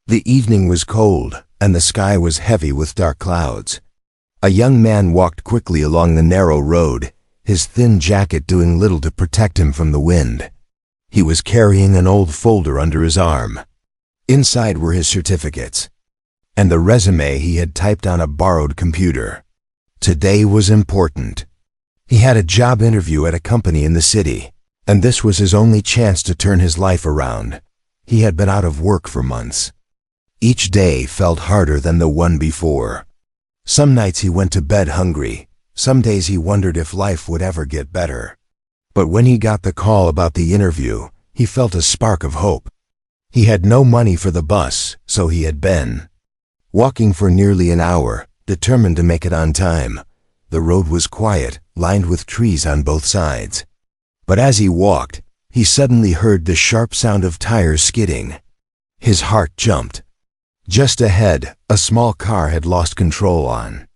The evening was cold, and the sky was heavy with dark clouds. A young man walked quickly along the narrow road, his thin jacket doing little to protect him from the wind. He was carrying an old folder under his arm. Inside were his certificates, and the resume he had typed on a borrowed computer. Today was important. He had a job interview at a company in the city, and this was his only chance to turn his life around. He had been out of work for months. Each day felt harder than the one before. Some nights he went to bed hungry. Some days he wondered if life would ever get better. But when he got the call about the interview, he felt a spark of hope. He had no money for the bus, so he had been walking for nearly an hour, determined to make it on time. The road was quiet, lined with trees on both sides. But as he walked, he suddenly heard the sharp sound of tires skidding. His heart jumped. Just ahead, a small car had lost control on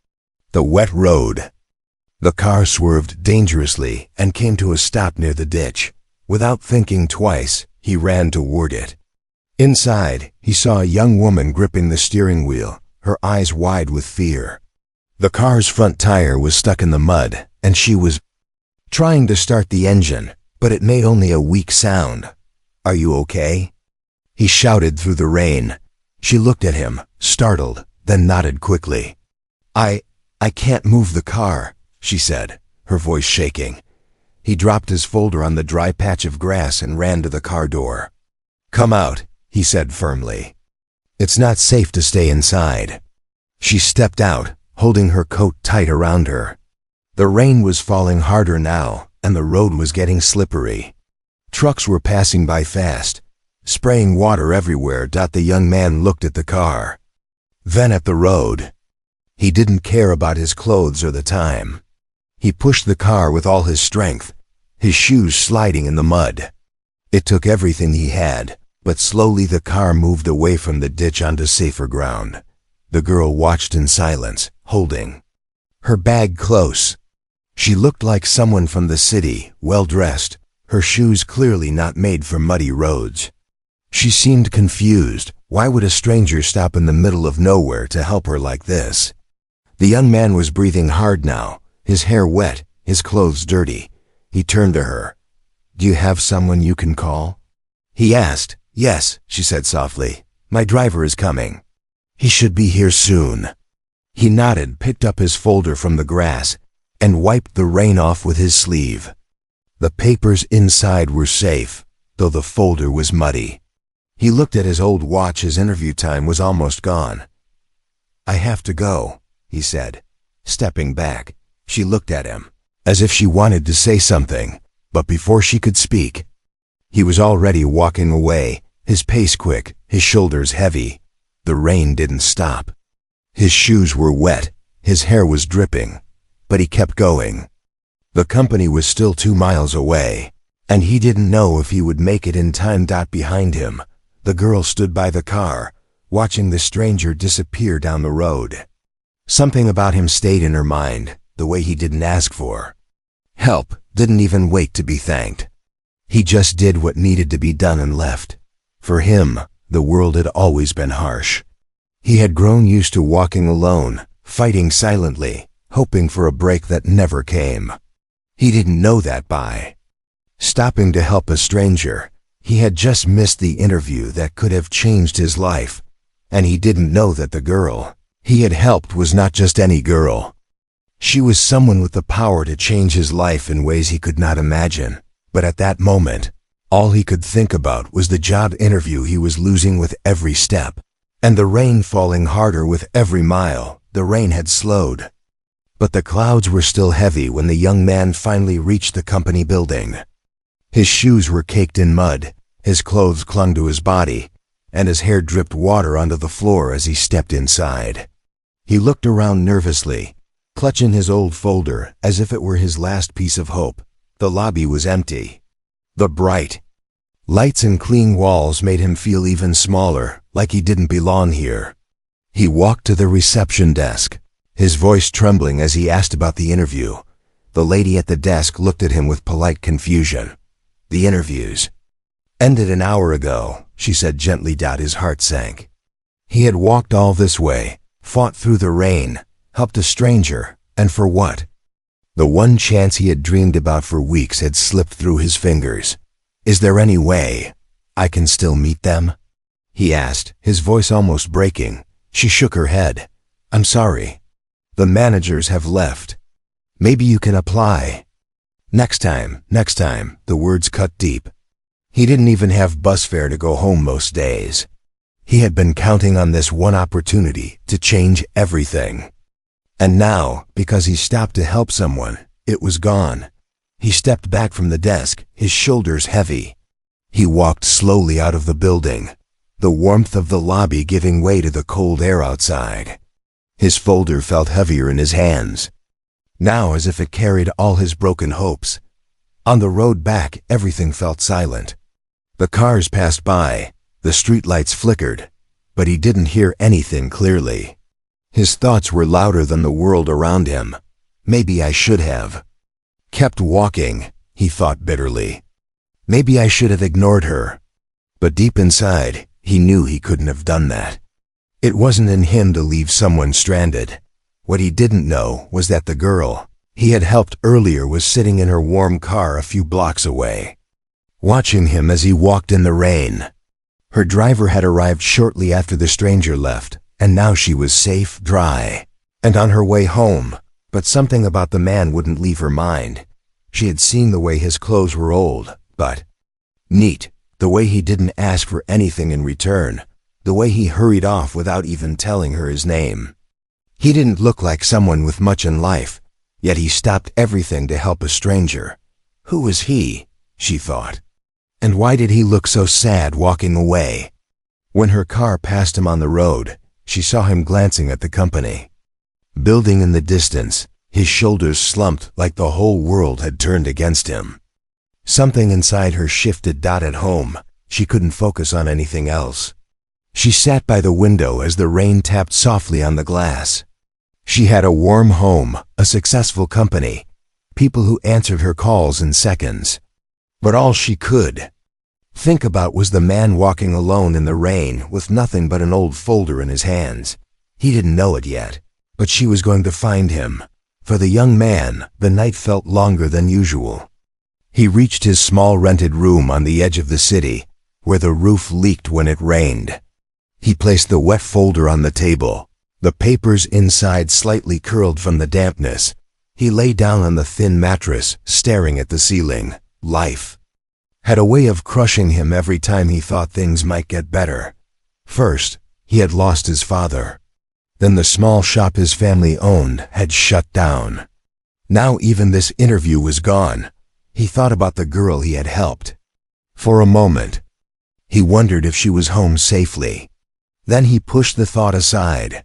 the wet road. The car swerved dangerously and came to a stop near the ditch. Without thinking twice, he ran toward it. Inside, he saw a young woman gripping the steering wheel, her eyes wide with fear. The car's front tire was stuck in the mud, and she was trying to start the engine, but it made only a weak sound. "Are you okay?" he shouted through the rain. She looked at him, startled, then nodded quickly. I can't move the car," she said, her voice shaking. He dropped his folder on the dry patch of grass and ran to the car door. "Come out," he said firmly. "It's not safe to stay inside." She stepped out, holding her coat tight around her. The rain was falling harder now, and the road was getting slippery. Trucks were passing by fast, spraying water everywhere. The young man looked at the car, then at the road. He didn't care about his clothes or the time. He pushed the car with all his strength, his shoes sliding in the mud. It took everything he had, but slowly the car moved away from the ditch onto safer ground. The girl watched in silence, holding her bag close. She looked like someone from the city, well-dressed, her shoes clearly not made for muddy roads. She seemed confused. Why would a stranger stop in the middle of nowhere to help her like this? The young man was breathing hard now, his hair wet, his clothes dirty. He turned to her. "Do you have someone you can call?" he asked. "Yes," she said softly. "My driver is coming. He should be here soon." He nodded, picked up his folder from the grass, and wiped the rain off with his sleeve. The papers inside were safe, though the folder was muddy. He looked at his old watch. His interview time was almost gone. "I have to go," he said, stepping back. She looked at him, as if she wanted to say something, but before she could speak, he was already walking away, his pace quick, his shoulders heavy. The rain didn't stop. His shoes were wet, his hair was dripping, but he kept going. The company was still 2 miles away, and he didn't know if he would make it in time. Behind him, the girl stood by the car, watching the stranger disappear down the road. Something about him stayed in her mind, the way he didn't ask for help, didn't even wait to be thanked. He just did what needed to be done and left. For him, the world had always been harsh. He had grown used to walking alone, fighting silently, hoping for a break that never came. He didn't know that by stopping to help a stranger, he had just missed the interview that could have changed his life. And he didn't know that the girl he had helped was not just any girl. She was someone with the power to change his life in ways he could not imagine. But at that moment, all he could think about was the job interview he was losing with every step, and the rain falling harder with every mile. The rain had slowed, but the clouds were still heavy when the young man finally reached the company building. His shoes were caked in mud, his clothes clung to his body, and his hair dripped water onto the floor as he stepped inside. He looked around nervously, clutching his old folder as if it were his last piece of hope. The lobby was empty. The bright lights and clean walls made him feel even smaller, like he didn't belong here. He walked to the reception desk, his voice trembling as he asked about the interview. The lady at the desk looked at him with polite confusion. "The interviews ended an hour ago," she said gently. His heart sank. He had walked all this way, fought through the rain, helped a stranger, and for what? The one chance he had dreamed about for weeks had slipped through his fingers. "Is there any way I can still meet them?" he asked, his voice almost breaking. She shook her head. "I'm sorry. The managers have left. Maybe you can apply." Next time, the words cut deep. He didn't even have bus fare to go home most days. He had been counting on this one opportunity to change everything. And now, because he stopped to help someone, it was gone. He stepped back from the desk, his shoulders heavy. He walked slowly out of the building, the warmth of the lobby giving way to the cold air outside. His folder felt heavier in his hands, now as if it carried all his broken hopes. On the road back, everything felt silent. The cars passed by, the streetlights flickered, but he didn't hear anything clearly. His thoughts were louder than the world around him. Maybe I should have kept walking, he thought bitterly. Maybe I should have ignored her. But deep inside, he knew he couldn't have done that. It wasn't in him to leave someone stranded. What he didn't know was that the girl he had helped earlier was sitting in her warm car a few blocks away, watching him as he walked in the rain. Her driver had arrived shortly after the stranger left, and now she was safe, dry, and on her way home. But something about the man wouldn't leave her mind. She had seen the way his clothes were old, but neat, the way he didn't ask for anything in return, the way he hurried off without even telling her his name. He didn't look like someone with much in life, yet he stopped everything to help a stranger. Who was he, she thought? And why did he look so sad walking away? When her car passed him on the road, she saw him glancing at the company building in the distance. His shoulders slumped like the whole world had turned against him. Something inside her shifted. At home, she couldn't focus on anything else. She sat by the window as the rain tapped softly on the glass. She had a warm home, a successful company, people who answered her calls in seconds. But all she could think about was the man walking alone in the rain with nothing but an old folder in his hands. He didn't know it yet, but she was going to find him. For the young man, the night felt longer than usual. He reached his small rented room on the edge of the city, where the roof leaked when it rained. He placed the wet folder on the table, the papers inside slightly curled from the dampness. He lay down on the thin mattress, staring at the ceiling. Life had a way of crushing him every time he thought things might get better. First, he had lost his father. Then the small shop his family owned had shut down. Now even this interview was gone. He thought about the girl he had helped. For a moment, he wondered if she was home safely. Then he pushed the thought aside.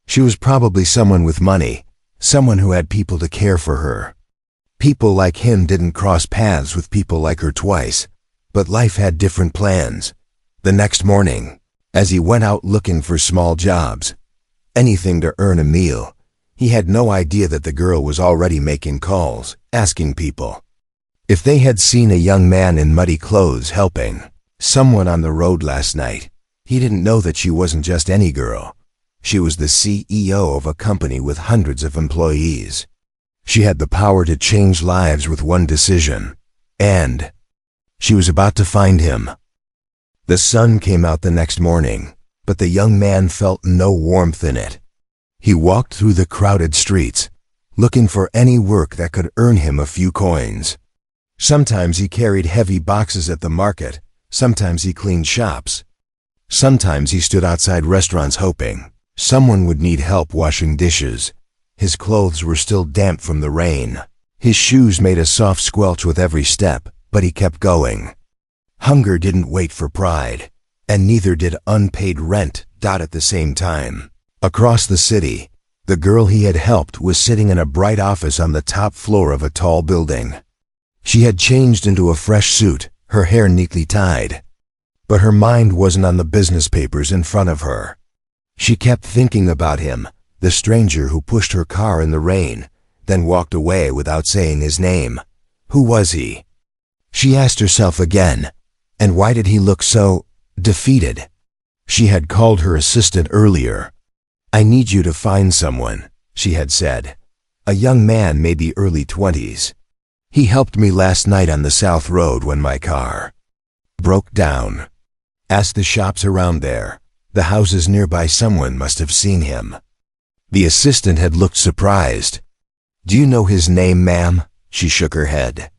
She was probably someone with money, someone who had people to care for her. People like him didn't cross paths with people like her twice, but life had different plans. The next morning, as he went out looking for small jobs, anything to earn a meal, he had no idea that the girl was already making calls, asking people if they had seen a young man in muddy clothes helping someone on the road last night. He didn't know that she wasn't just any girl. She was the CEO of a company with hundreds of employees. She had the power to change lives with one decision. And she was about to find him. The sun came out the next morning, but the young man felt no warmth in it. He walked through the crowded streets, looking for any work that could earn him a few coins. Sometimes he carried heavy boxes at the market, sometimes he cleaned shops. Sometimes he stood outside restaurants hoping someone would need help washing dishes. His clothes were still damp from the rain. His shoes made a soft squelch with every step, but he kept going. Hunger didn't wait for pride, and neither did unpaid rent. At the same time, across the city, the girl he had helped was sitting in a bright office on the top floor of a tall building. She had changed into a fresh suit, her hair neatly tied. But her mind wasn't on the business papers in front of her. She kept thinking about him, the stranger who pushed her car in the rain, then walked away without saying his name. Who was he? She asked herself again, and why did he look so defeated? She had called her assistant earlier. "I need you to find someone," she had said. "A young man, maybe early 20s. He helped me last night on the South Road when my car broke down. Ask the shops around there. The houses nearby, someone must have seen him." The assistant had looked surprised. "Do you know his name, ma'am?" She shook her head.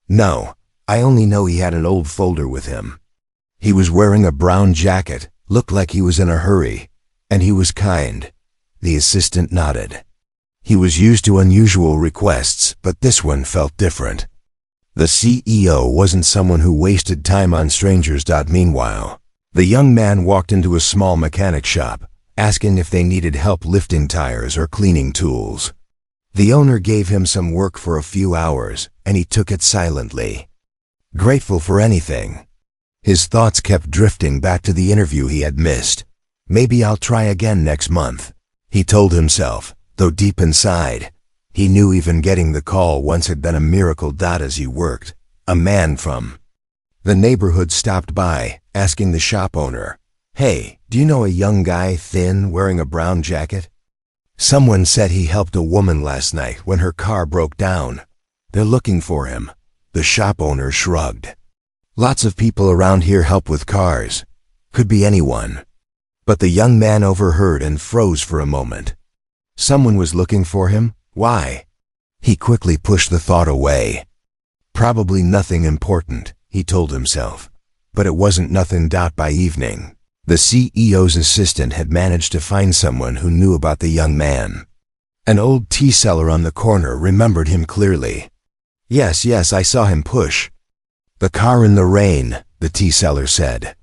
"No, I only know he had an old folder with him. He was wearing a brown jacket, looked like he was in a hurry, and he was kind." The assistant nodded. He was used to unusual requests, but this one felt different. The CEO wasn't someone who wasted time on strangers. Meanwhile, the young man walked into a small mechanic shop, asking if they needed help lifting tires or cleaning tools. The owner gave him some work for a few hours, and he took it silently, grateful for anything. His thoughts kept drifting back to the interview he had missed. "Maybe I'll try again next month," he told himself, though deep inside, he knew even getting the call once had been a miracle. As he worked, a man from the neighborhood stopped by, asking the shop owner, "Hey, do you know a young guy, thin, wearing a brown jacket? Someone said he helped a woman last night when her car broke down. They're looking for him." The shop owner shrugged. "Lots of people around here help with cars. Could be anyone." But the young man overheard and froze for a moment. Someone was looking for him? Why? He quickly pushed the thought away. Probably nothing important, he told himself. But it wasn't nothing. By evening, the CEO's assistant had managed to find someone who knew about the young man. An old tea seller on the corner remembered him clearly. Yes, I saw him push the car in the rain," the tea seller said.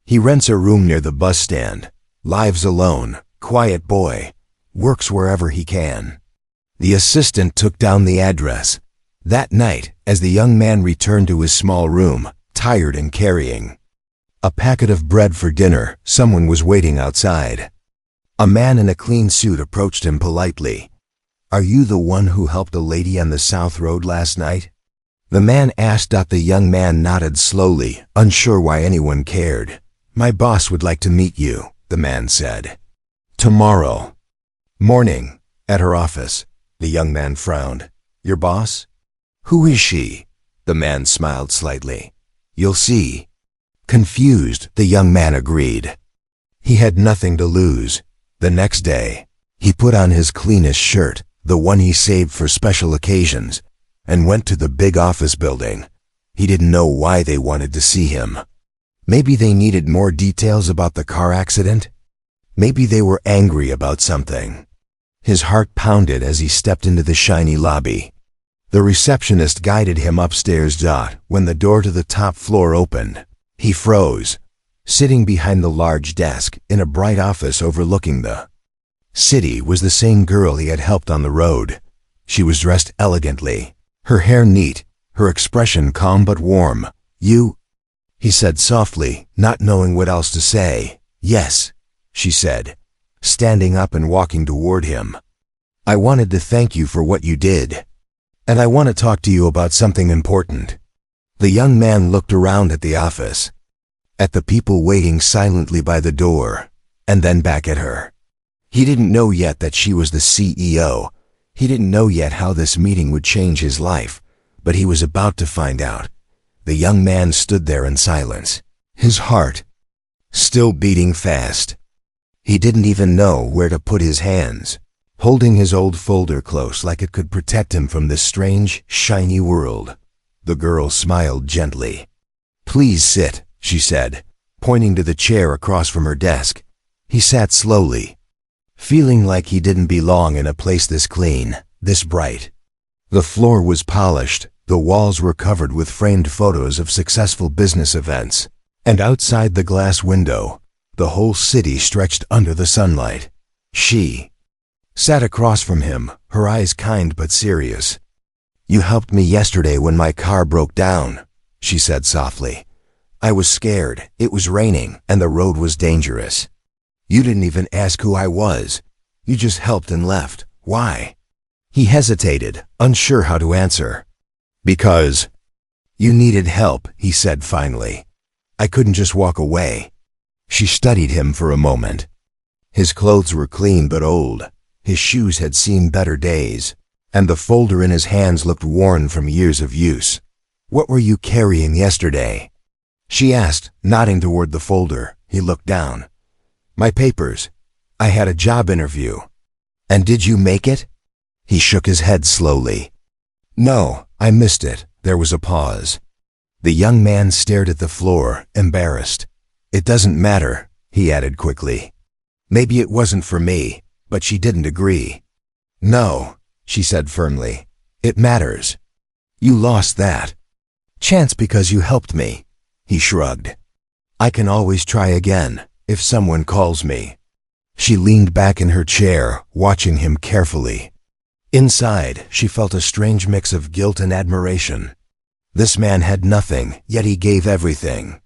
"He rents a room near the bus stand. Lives alone, quiet boy, works wherever he can." The assistant took down the address. That night, as the young man returned to his small room, tired and carrying a packet of bread for dinner, someone was waiting outside. A man in a clean suit approached him politely. "Are you the one who helped a lady on the South Road last night?" The man asked. The young man nodded slowly, unsure why anyone cared. "My boss would like to meet you," the man said. "Tomorrow morning, at her office." The young man frowned. "Your boss? Who is she?" The man smiled slightly. "You'll see." Confused, the young man agreed. He had nothing to lose. The next day, he put on his cleanest shirt, the one he saved for special occasions, and went to the big office building. He didn't know why they wanted to see him. Maybe they needed more details about the car accident? Maybe they were angry about something. His heart pounded as he stepped into the shiny lobby. The receptionist guided him upstairs. When the door to the top floor opened, he froze, sitting behind the large desk in a bright office overlooking the city was the same girl he had helped on the road. She was dressed elegantly, her hair neat, her expression calm but warm. "You?" he said softly, not knowing what else to say. "Yes," she said, standing up and walking toward him. "I wanted to thank you for what you did. And I want to talk to you about something important." The young man looked around at the office, at the people waiting silently by the door, and then back at her. He didn't know yet that she was the CEO. He didn't know yet how this meeting would change his life, but he was about to find out. The young man stood there in silence, his heart still beating fast. He didn't even know where to put his hands, holding his old folder close like it could protect him from this strange, shiny world. The girl smiled gently. "Please sit," she said, pointing to the chair across from her desk. He sat slowly, feeling like he didn't belong in a place this clean, this bright. The floor was polished, the walls were covered with framed photos of successful business events, and outside the glass window, the whole city stretched under the sunlight. She sat across from him, her eyes kind but serious. "You helped me yesterday when my car broke down," she said softly. "I was scared, it was raining, and the road was dangerous. You didn't even ask who I was. You just helped and left. Why?" He hesitated, unsure how to answer. "Because you needed help," he said finally. "I couldn't just walk away." She studied him for a moment. His clothes were clean but old. His shoes had seen better days, and the folder in his hands looked worn from years of use. "What were you carrying yesterday?" she asked, nodding toward the folder. He looked down. "My papers. I had a job interview." "And did you make it?" He shook his head slowly. "No, I missed it." There was a pause. The young man stared at the floor, embarrassed. "It doesn't matter," he added quickly. "Maybe it wasn't for me," but she didn't agree. "No," she said firmly. "It matters. You lost that chance because you helped me." He shrugged. "I can always try again, if someone calls me." She leaned back in her chair, watching him carefully. Inside, she felt a strange mix of guilt and admiration. This man had nothing, yet he gave everything,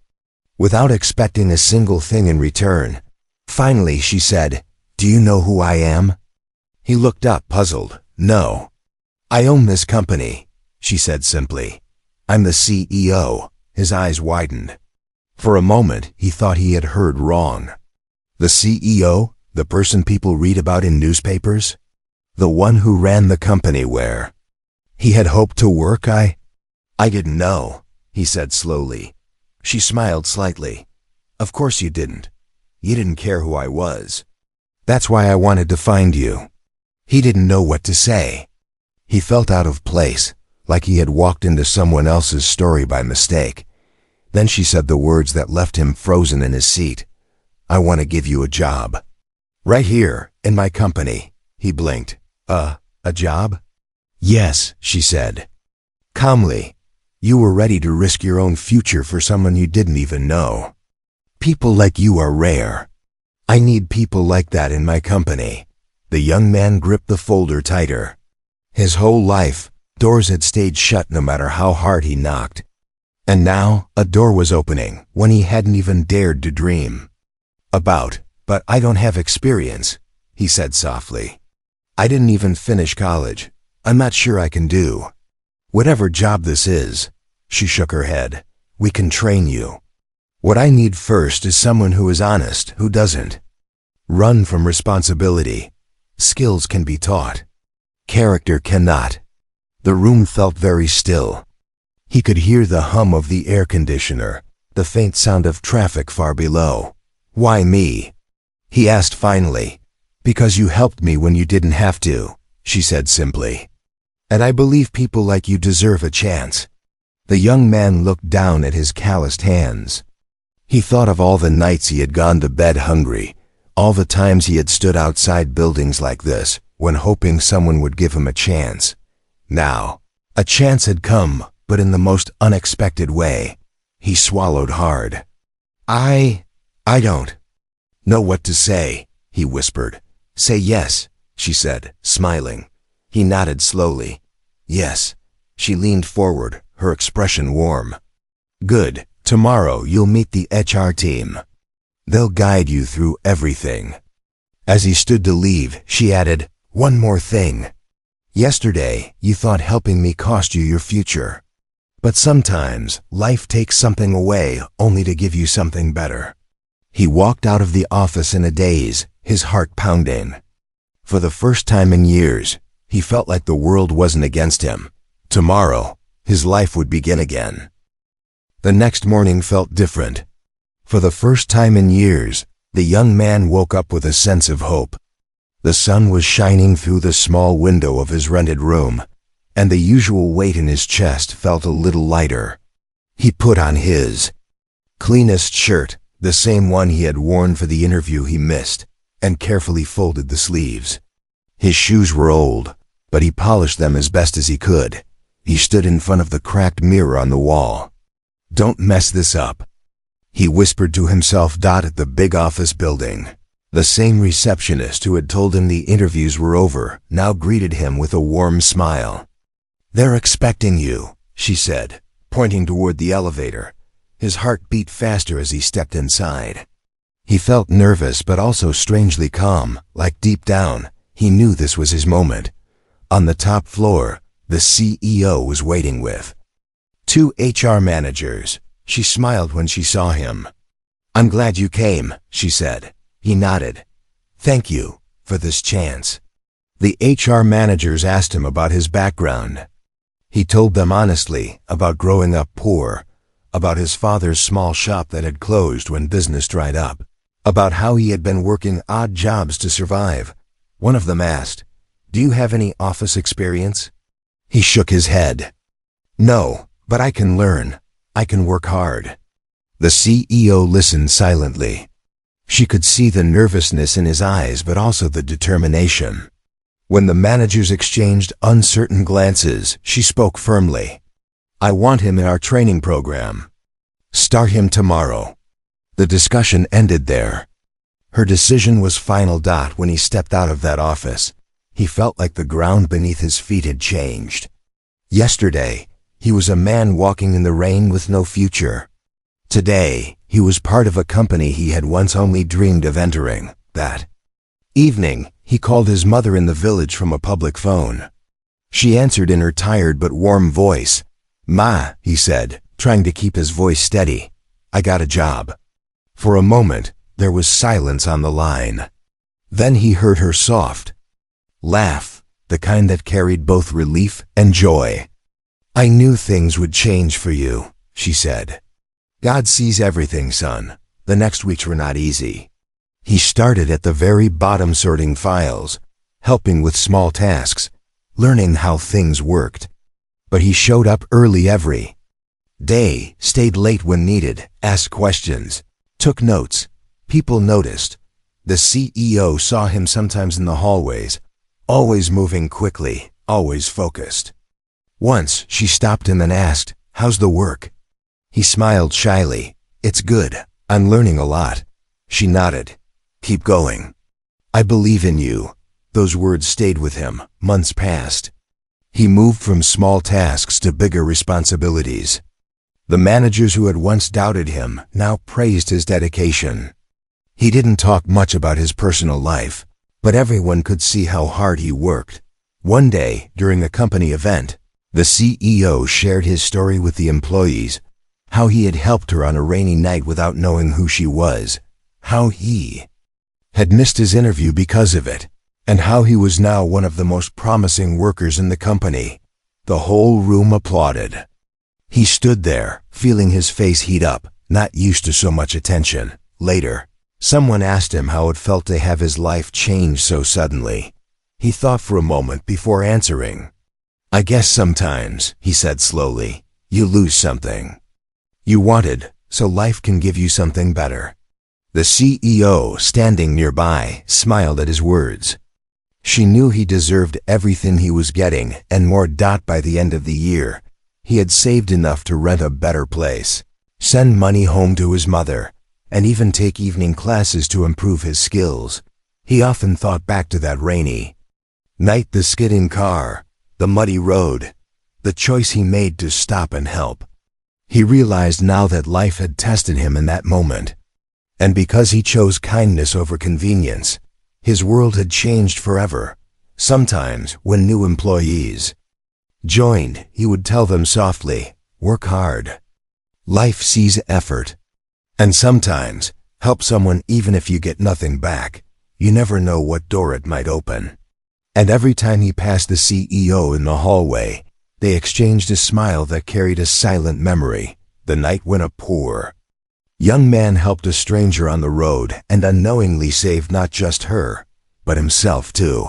without expecting a single thing in return. Finally, she said, "Do you know who I am?" He looked up, puzzled. "No. I own this company," she said simply. "I'm the CEO." His eyes widened. For a moment, he thought he had heard wrong. The CEO? The person people read about in newspapers? The one who ran the company where he had hoped to work? I didn't know," he said slowly. She smiled slightly. "Of course you didn't. You didn't care who I was. That's why I wanted to find you." He didn't know what to say. He felt out of place, like he had walked into someone else's story by mistake. Then she said the words that left him frozen in his seat. "I want to give you a job. Right here, in my company." He blinked. A job?" "Yes," she said calmly. "You were ready to risk your own future for someone you didn't even know. People like you are rare. I need people like that in my company." The young man gripped the folder tighter. His whole life, doors had stayed shut no matter how hard he knocked. And now, a door was opening, one he hadn't even dared to dream about. "But I don't have experience," he said softly. "I didn't even finish college. I'm not sure I can do whatever job this is." She shook her head. "We can train you. What I need first is someone who is honest, who doesn't run from responsibility. Skills can be taught. Character cannot." The room felt very still. He could hear the hum of the air conditioner, the faint sound of traffic far below. "Why me?" he asked finally. "Because you helped me when you didn't have to," she said simply. "And I believe people like you deserve a chance." The young man looked down at his calloused hands. He thought of all the nights he had gone to bed hungry, all the times he had stood outside buildings like this, when hoping someone would give him a chance. Now, a chance had come, but in the most unexpected way. He swallowed hard. I don't know what to say," he whispered. "Say yes," she said, smiling. He nodded slowly. "Yes." She leaned forward, her expression warm. "Good. Tomorrow you'll meet the HR team. They'll guide you through everything." As he stood to leave, she added, "One more thing. Yesterday, you thought helping me cost you your future. But sometimes, life takes something away only to give you something better." He walked out of the office in a daze, his heart pounding. For the first time in years, he felt like the world wasn't against him. Tomorrow, his life would begin again. The next morning felt different. For the first time in years, the young man woke up with a sense of hope. The sun was shining through the small window of his rented room, and the usual weight in his chest felt a little lighter. He put on his cleanest shirt, the same one he had worn for the interview he missed, and carefully folded the sleeves. His shoes were old, but he polished them as best as he could. He stood in front of the cracked mirror on the wall. "Don't mess this up," he whispered to himself. At the big office building, the same receptionist who had told him the interviews were over now greeted him with a warm smile. "They're expecting you," she said, pointing toward the elevator. His heart beat faster as he stepped inside. He felt nervous but also strangely calm, like deep down, he knew this was his moment. On the top floor, the CEO was waiting with 2 HR managers. She smiled when she saw him. "I'm glad you came," she said. He nodded. "Thank you for this chance." The HR managers asked him about his background. He told them honestly about growing up poor, about his father's small shop that had closed when business dried up, about how he had been working odd jobs to survive. One of them asked, "Do you have any office experience?" He shook his head. "No, but I can learn. I can work hard." The CEO listened silently. She could see the nervousness in his eyes, but also the determination. When the managers exchanged uncertain glances, she spoke firmly. "I want him in our training program. Start him tomorrow." The discussion ended there. Her decision was final. When he stepped out of that office, he felt like the ground beneath his feet had changed. Yesterday, he was a man walking in the rain with no future. Today, he was part of a company he had once only dreamed of entering. That evening, he called his mother in the village from a public phone. She answered in her tired but warm voice. "Ma," he said, trying to keep his voice steady, "I got a job." For a moment, there was silence on the line. Then he heard her soft laugh, the kind that carried both relief and joy. "I knew things would change for you," she said. "God sees everything, son. The next weeks were not easy." He started at the very bottom, sorting files, helping with small tasks, learning how things worked. But he showed up early every day, stayed late when needed, asked questions, took notes. People noticed. The CEO saw him sometimes in the hallways, always moving quickly, always focused. Once she stopped him and asked, "How's the work?" He smiled shyly. "It's good. I'm learning a lot." She nodded. "Keep going. I believe in you." Those words stayed with him. Months passed. He moved from small tasks to bigger responsibilities. The managers who had once doubted him now praised his dedication. He didn't talk much about his personal life, but everyone could see how hard he worked. One day, during a company event, the CEO shared his story with the employees, how he had helped her on a rainy night without knowing who she was, how he had missed his interview because of it, and how he was now one of the most promising workers in the company. The whole room applauded. He stood there, feeling his face heat up, not used to so much attention. Later, someone asked him how it felt to have his life change so suddenly. He thought for a moment before answering. "I guess sometimes," he said slowly, "you lose something you wanted, so life can give you something better." The CEO, standing nearby, smiled at his words. She knew he deserved everything he was getting and more. By the end of the year, he had saved enough to rent a better place, send money home to his mother, and even take evening classes to improve his skills. He often thought back to that rainy night, the skidding car, the muddy road, the choice he made to stop and help. He realized now that life had tested him in that moment. And because he chose kindness over convenience, his world had changed forever. Sometimes, when new employees joined, he would tell them softly, "Work hard. Life sees effort." And sometimes, help someone even if you get nothing back. You never know what door it might open. And every time he passed the CEO in the hallway, they exchanged a smile that carried a silent memory. The night when a poor young man helped a stranger on the road and unknowingly saved not just her, but himself too.